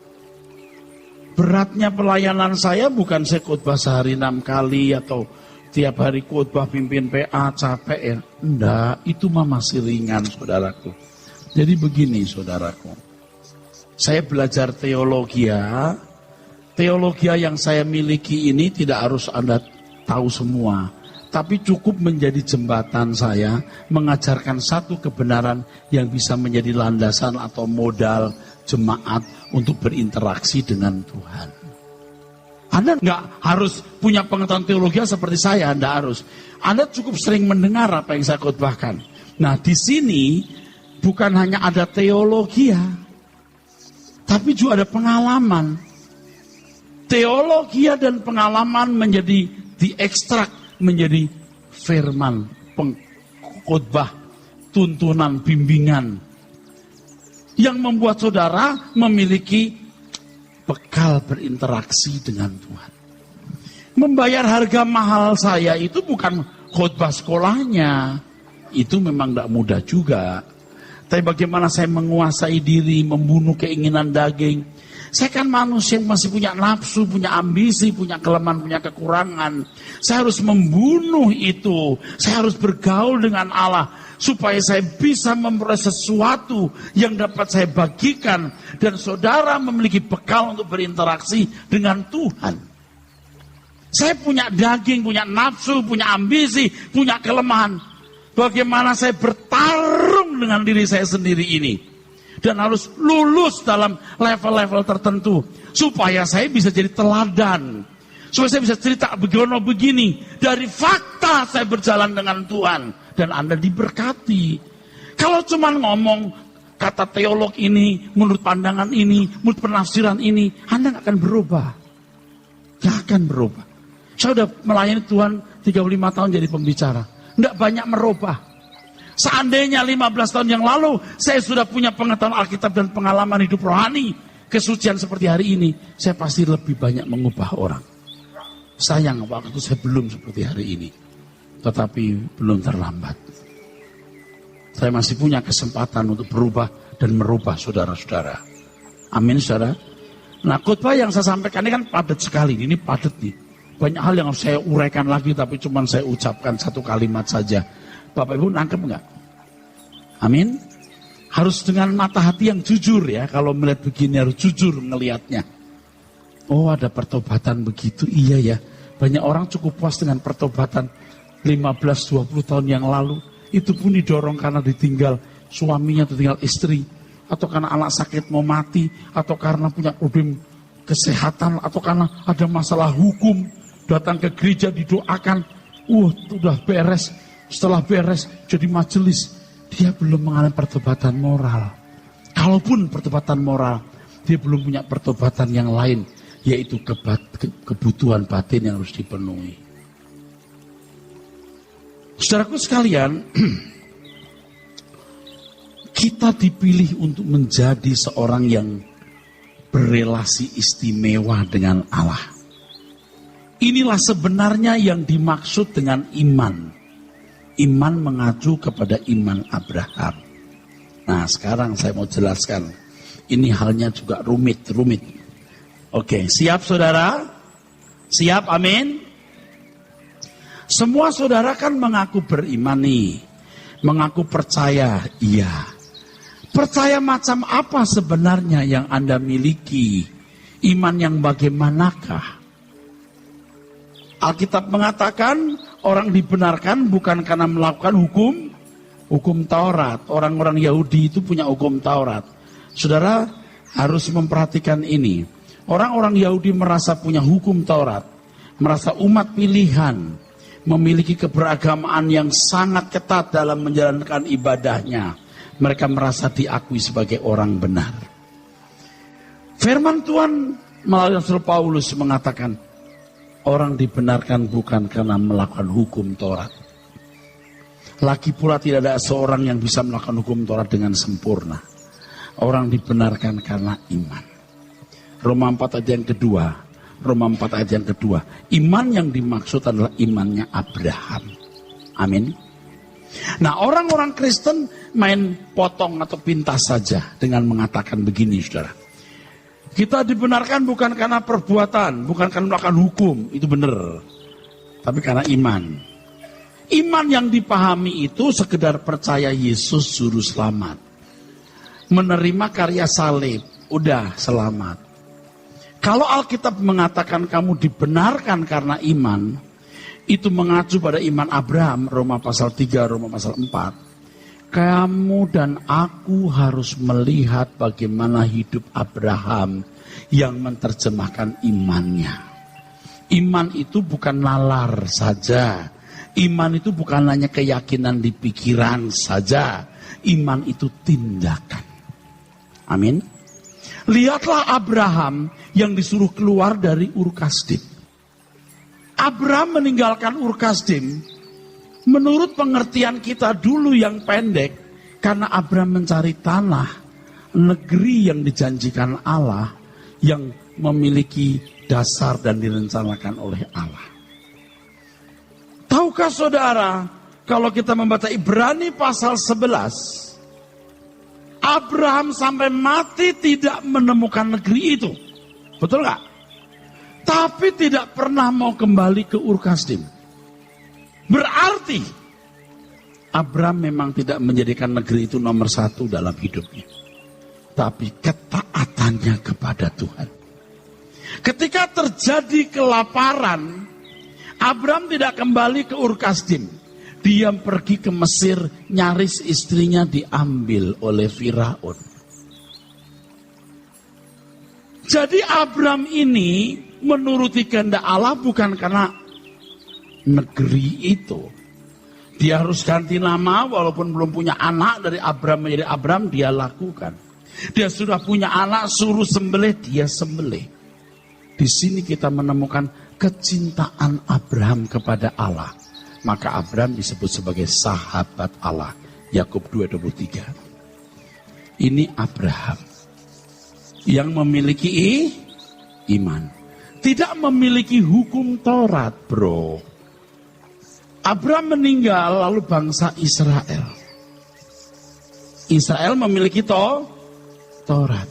Beratnya pelayanan saya bukan saya khotbah sehari 6 kali atau tiap hari khotbah pimpin PA, capek ya. Enggak, itu mah masih ringan saudaraku. Jadi begini saudaraku, saya belajar teologi yang saya miliki ini tidak harus Anda tahu semua. Tapi cukup menjadi jembatan saya mengajarkan satu kebenaran yang bisa menjadi landasan atau modal jemaat untuk berinteraksi dengan Tuhan. Anda nggak harus punya pengetahuan teologi seperti saya, Anda harus. Anda cukup sering mendengar apa yang saya khotbahkan. Nah di sini bukan hanya ada teologi, tapi juga ada pengalaman. Teologi dan pengalaman menjadi diekstrak menjadi firman, khotbah, tuntunan, bimbingan. Yang membuat saudara memiliki bekal berinteraksi dengan Tuhan. Membayar harga mahal saya itu bukan khotbah sekolahnya. Itu memang tidak mudah juga. Tapi bagaimana saya menguasai diri, membunuh keinginan daging. Saya kan manusia yang masih punya nafsu, punya ambisi, punya kelemahan, punya kekurangan. Saya harus membunuh itu. Saya harus bergaul dengan Allah. Supaya saya bisa memperoleh sesuatu yang dapat saya bagikan. Dan saudara memiliki bekal untuk berinteraksi dengan Tuhan. Saya punya daging, punya nafsu, punya ambisi, punya kelemahan. Bagaimana saya bertarung dengan diri saya sendiri ini. Dan harus lulus dalam level-level tertentu. Supaya saya bisa jadi teladan. Supaya saya bisa cerita begini. Dari fakta saya berjalan dengan Tuhan. Dan Anda diberkati. Kalau cuma ngomong kata teolog ini, menurut pandangan ini, menurut penafsiran ini, Anda gak akan berubah. Gak akan berubah. Saya sudah melayani Tuhan 35 tahun jadi pembicara. Tidak banyak merubah. Seandainya 15 tahun yang lalu saya sudah punya pengetahuan Alkitab dan pengalaman hidup rohani, kesucian seperti hari ini, saya pasti lebih banyak mengubah orang. Sayang waktu itu saya belum seperti hari ini. Tetapi belum terlambat. Saya masih punya kesempatan untuk berubah dan merubah saudara-saudara. Amin, saudara. Nah, khotbah yang saya sampaikan ini kan padat sekali. Ini padat nih. Banyak hal yang harus saya uraikan lagi, tapi cuma saya ucapkan satu kalimat saja. Bapak Ibu nangkep enggak? Amin. Harus dengan mata hati yang jujur ya. Kalau melihat begini harus jujur ngelihatnya. Oh, ada pertobatan begitu. Iya ya. Banyak orang cukup puas dengan pertobatan 15-20 tahun yang lalu. Itu pun didorong karena ditinggal suaminya, ditinggal istri. Atau karena anak sakit mau mati. Atau karena punya problem kesehatan. Atau karena ada masalah hukum. Datang ke gereja didoakan. Sudah beres. Setelah beres jadi majelis. Dia belum mengalami pertobatan moral. Kalaupun pertobatan moral, dia belum punya pertobatan yang lain. Yaitu kebutuhan batin yang harus dipenuhi. Saudaraku sekalian, kita dipilih untuk menjadi seorang yang berelasi istimewa dengan Allah. Inilah sebenarnya yang dimaksud dengan iman. Iman mengacu kepada iman Abraham. Nah, sekarang saya mau jelaskan. Ini halnya juga rumit. Oke, siap saudara? Siap, amin? Semua saudara kan mengaku beriman nih. Mengaku percaya, iya. Percaya macam apa sebenarnya yang Anda miliki? Iman yang bagaimanakah? Alkitab mengatakan orang dibenarkan bukan karena melakukan hukum Taurat. Orang-orang Yahudi itu punya hukum Taurat. Saudara harus memperhatikan ini. Orang-orang Yahudi merasa punya hukum Taurat. Merasa umat pilihan. Memiliki keberagamaan yang sangat ketat dalam menjalankan ibadahnya. Mereka merasa diakui sebagai orang benar. Firman Tuhan melalui Rasul Paulus mengatakan, orang dibenarkan bukan karena melakukan hukum Taurat. Lagi pula tidak ada seorang yang bisa melakukan hukum Taurat dengan sempurna. Orang dibenarkan karena iman. Roma 4 ayat yang kedua. Roma 4 ayat yang kedua. Iman yang dimaksud adalah imannya Abraham. Amin. Nah, orang-orang Kristen main potong atau pintas saja dengan mengatakan begini, saudara. Kita dibenarkan bukan karena perbuatan, bukan karena melakukan hukum, itu benar. Tapi karena iman. Iman yang dipahami itu sekedar percaya Yesus juru selamat. Menerima karya salib, udah selamat. Kalau Alkitab mengatakan kamu dibenarkan karena iman, itu mengacu pada iman Abraham, Roma pasal 3, Roma pasal 4. Kamu dan aku harus melihat bagaimana hidup Abraham yang menerjemahkan imannya. Iman itu bukan nalar saja. Iman itu bukan hanya keyakinan di pikiran saja. Iman itu tindakan. Amin. Lihatlah Abraham yang disuruh keluar dari Ur Kasdim. Abraham meninggalkan Ur Kasdim menurut pengertian kita dulu yang pendek, karena Abraham mencari tanah, negeri yang dijanjikan Allah, yang memiliki dasar dan direncanakan oleh Allah. Tahukah saudara, kalau kita membaca Ibrani pasal 11, Abraham sampai mati tidak menemukan negeri itu. Betul gak? Tapi tidak pernah mau kembali ke Ur Kasdim. Berarti Abraham memang tidak menjadikan negeri itu nomor 1 dalam hidupnya. Tapi ketaatannya kepada Tuhan. Ketika terjadi kelaparan, Abraham tidak kembali ke Ur Kasdim. Dia pergi ke Mesir, nyaris istrinya diambil oleh Firaun. Jadi Abraham ini menuruti kehendak Allah bukan karena negeri itu. Dia harus ganti nama walaupun belum punya anak, dari Abraham menjadi Abraham dia lakukan. Dia sudah punya anak, suruh sembelih, dia sembelih. Di sini kita menemukan kecintaan Abraham kepada Allah. Maka Abraham disebut sebagai sahabat Allah. Yakub 2:23. Ini Abraham yang memiliki iman. Tidak memiliki hukum Taurat, bro. Abraham meninggal lalu bangsa Israel. Israel memiliki Taurat.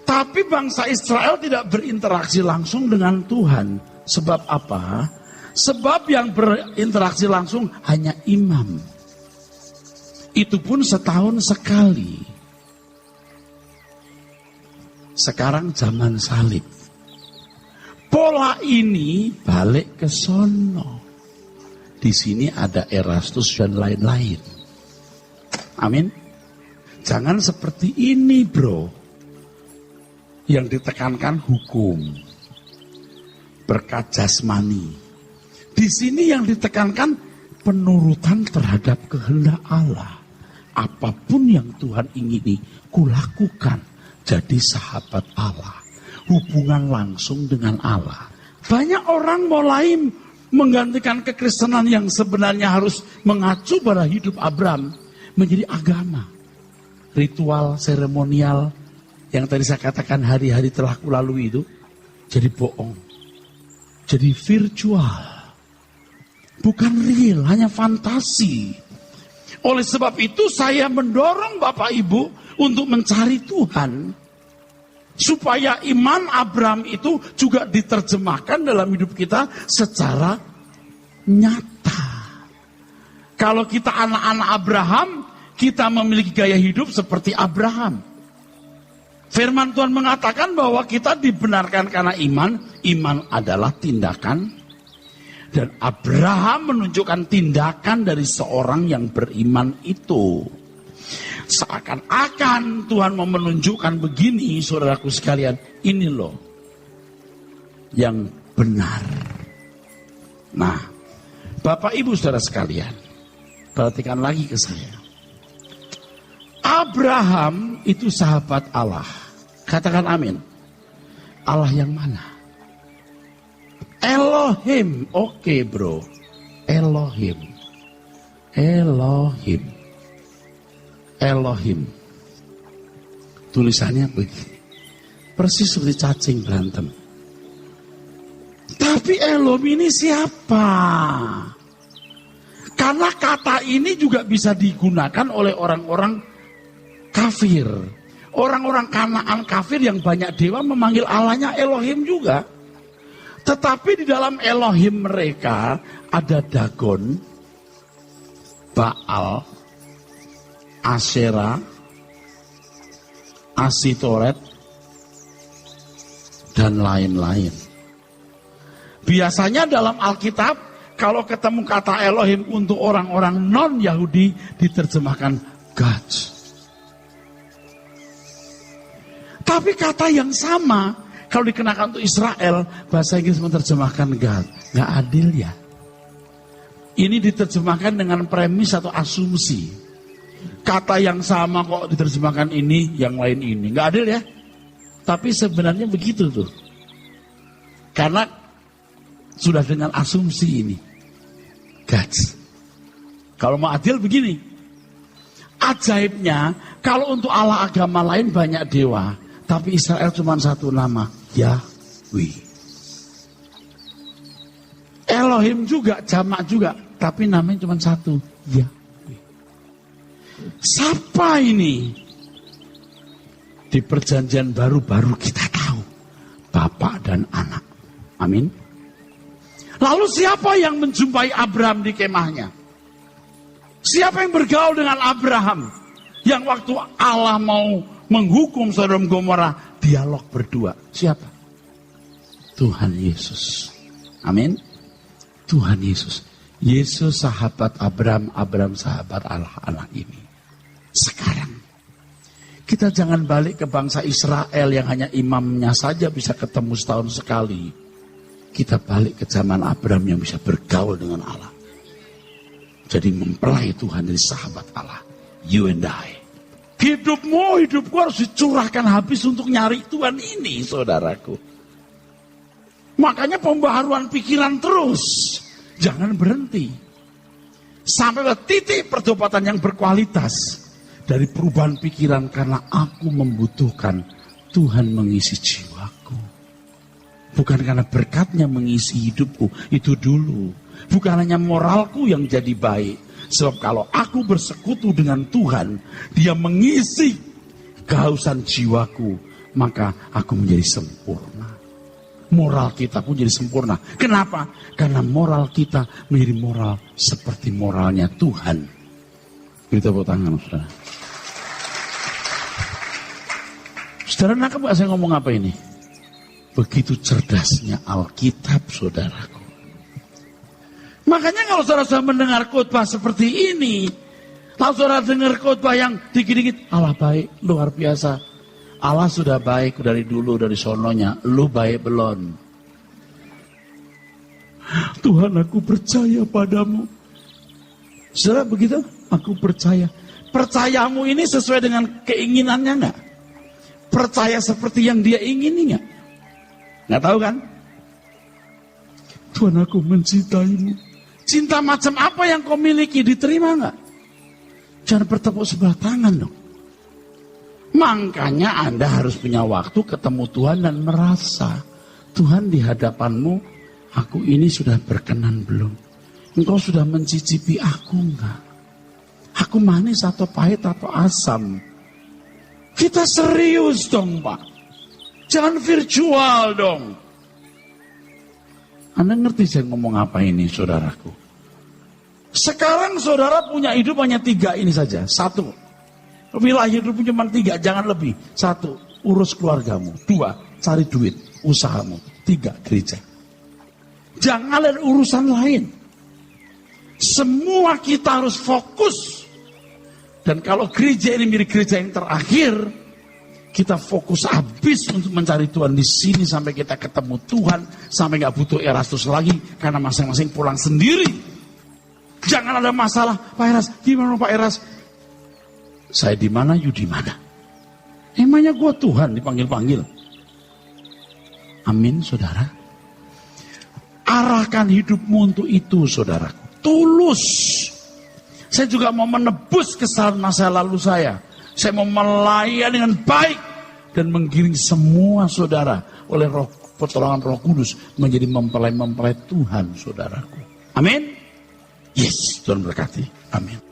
Tapi bangsa Israel tidak berinteraksi langsung dengan Tuhan. Sebab apa? Sebab yang berinteraksi langsung hanya imam. Itu pun setahun sekali. Sekarang zaman salib. Pola ini balik ke sono. Di sini ada Erastus dan lain-lain. Amin. Jangan seperti ini, bro. Yang ditekankan hukum. Berkat jasmani. Di sini yang ditekankan penurutan terhadap kehendak Allah. Apapun yang Tuhan ingini, kulakukan. Jadi sahabat Allah. Hubungan langsung dengan Allah. Banyak orang mulai menggantikan kekristenan yang sebenarnya harus mengacu pada hidup Abraham menjadi agama. Ritual, seremonial yang tadi saya katakan hari-hari telah kulalui itu jadi bohong. Jadi virtual. Bukan real, hanya fantasi. Oleh sebab itu saya mendorong Bapak Ibu untuk mencari Tuhan. Supaya iman Abraham itu juga diterjemahkan dalam hidup kita secara nyata. Kalau kita anak-anak Abraham, kita memiliki gaya hidup seperti Abraham. Firman Tuhan mengatakan bahwa kita dibenarkan karena iman. Iman adalah tindakan. Dan Abraham menunjukkan tindakan dari seorang yang beriman itu. Seakan-akan Tuhan mau menunjukkan begini, saudaraku sekalian, ini loh yang benar. Nah, Bapak Ibu saudara sekalian, perhatikan lagi ke saya. Abraham itu sahabat Allah. Katakan amin. Allah yang mana? Elohim. Oke, bro. Elohim. Tulisannya begini. Persis seperti cacing berantem. Tapi Elohim ini siapa? Karena kata ini juga bisa digunakan oleh orang-orang kafir. Orang-orang Kanaan kafir yang banyak dewa memanggil Allahnya Elohim juga. Tetapi di dalam Elohim mereka ada Dagon, Baal, Asyera, Asitoret, dan lain-lain. Biasanya dalam Alkitab, kalau ketemu kata Elohim untuk orang-orang non-Yahudi, diterjemahkan God. Tapi kata yang sama, kalau dikenakan untuk Israel, bahasa Inggris menerjemahkan God. Nggak adil ya. Ini diterjemahkan dengan premis atau asumsi. Kata yang sama kok diterjemahkan ini, yang lain ini. Nggak adil ya. Tapi sebenarnya begitu tuh. Karena sudah dengan asumsi ini. God. Kalau mau adil begini. Ajaibnya, kalau untuk Allah agama lain banyak dewa. Tapi Israel cuma satu nama. Yahweh. Elohim juga, jamak juga. Tapi namanya cuma satu. Yahweh. Siapa ini? Di perjanjian baru kita tahu. Bapak dan anak. Amin. Lalu siapa yang menjumpai Abraham di kemahnya? Siapa yang bergaul dengan Abraham? Yang waktu Allah mau menghukum Sodom Gomora, dialog berdua. Siapa? Tuhan Yesus. Amin. Tuhan Yesus. Yesus sahabat Abraham, Abraham sahabat Allah anak ini. Sekarang kita jangan balik ke bangsa Israel yang hanya imamnya saja bisa ketemu setahun sekali. Kita balik ke zaman Abraham yang bisa bergaul dengan Allah. Jadi mempelai Tuhan dari sahabat Allah. You and I. Hidupku harus dicurahkan habis untuk nyari Tuhan ini, saudaraku. Makanya pembaharuan pikiran terus. Jangan berhenti. Sampai ke titik pertobatan yang berkualitas. Dari perubahan pikiran karena aku membutuhkan Tuhan mengisi jiwaku. Bukan karena berkatnya mengisi hidupku, itu dulu. Bukan hanya moralku yang jadi baik. Sebab kalau aku bersekutu dengan Tuhan, Dia mengisi kehausan jiwaku, maka aku menjadi sempurna. Moral kita pun jadi sempurna. Kenapa? Karena moral kita menjadi moral seperti moralnya Tuhan. Kita tepuk tangan, saudara. Saudara, nangkep gak saya ngomong apa ini? Begitu cerdasnya Alkitab, saudaraku. Makanya kalau saudara sudah mendengar khotbah seperti ini, kalau saudara dengar khotbah yang dikit-dikit, Allah baik, luar biasa. Allah sudah baik dari dulu, dari sononya. Lu baik belum? Tuhan, aku percaya padamu. Saudara begitu? Aku percaya. Percayamu ini sesuai dengan keinginannya enggak? Percaya seperti yang Dia ingini enggak? Nggak tahu kan? Tuhan, aku mencintaimu. Cinta macam apa yang kau miliki, diterima enggak? Jangan bertepuk sebelah tangan dong. Makanya Anda harus punya waktu ketemu Tuhan dan merasa, Tuhan, di hadapanmu, aku ini sudah berkenan belum? Engkau sudah mencicipi aku enggak? Aku manis atau pahit atau asam? Kita serius dong, Pak. Jangan virtual dong. Anda ngerti saya ngomong apa ini, saudaraku? Sekarang saudara punya hidup hanya 3 ini saja. 1, wilayah hidupmu cuma 3, jangan lebih. 1, urus keluargamu. 2, cari duit, usahamu. 3, gereja. Jangan ada urusan lain. Semua kita harus fokus. Dan kalau gereja ini milik gereja yang terakhir, kita fokus habis untuk mencari Tuhan di sini sampai kita ketemu Tuhan, sampai nggak butuh Erastus lagi karena masing-masing pulang sendiri. Jangan ada masalah, Pak Eras, gimana Pak Eras? Saya di mana, you di mana? Emangnya gue Tuhan dipanggil-panggil? Amin, saudara. Arahkan hidupmu untuk itu, saudaraku. Tulus. Saya juga mau menebus kesalahan masa lalu saya. Saya mau melayani dengan baik dan menggiring semua saudara oleh pertolongan Roh Kudus menjadi mempelai-mempelai Tuhan, saudaraku. Amin. Yes, Tuhan berkati. Amin.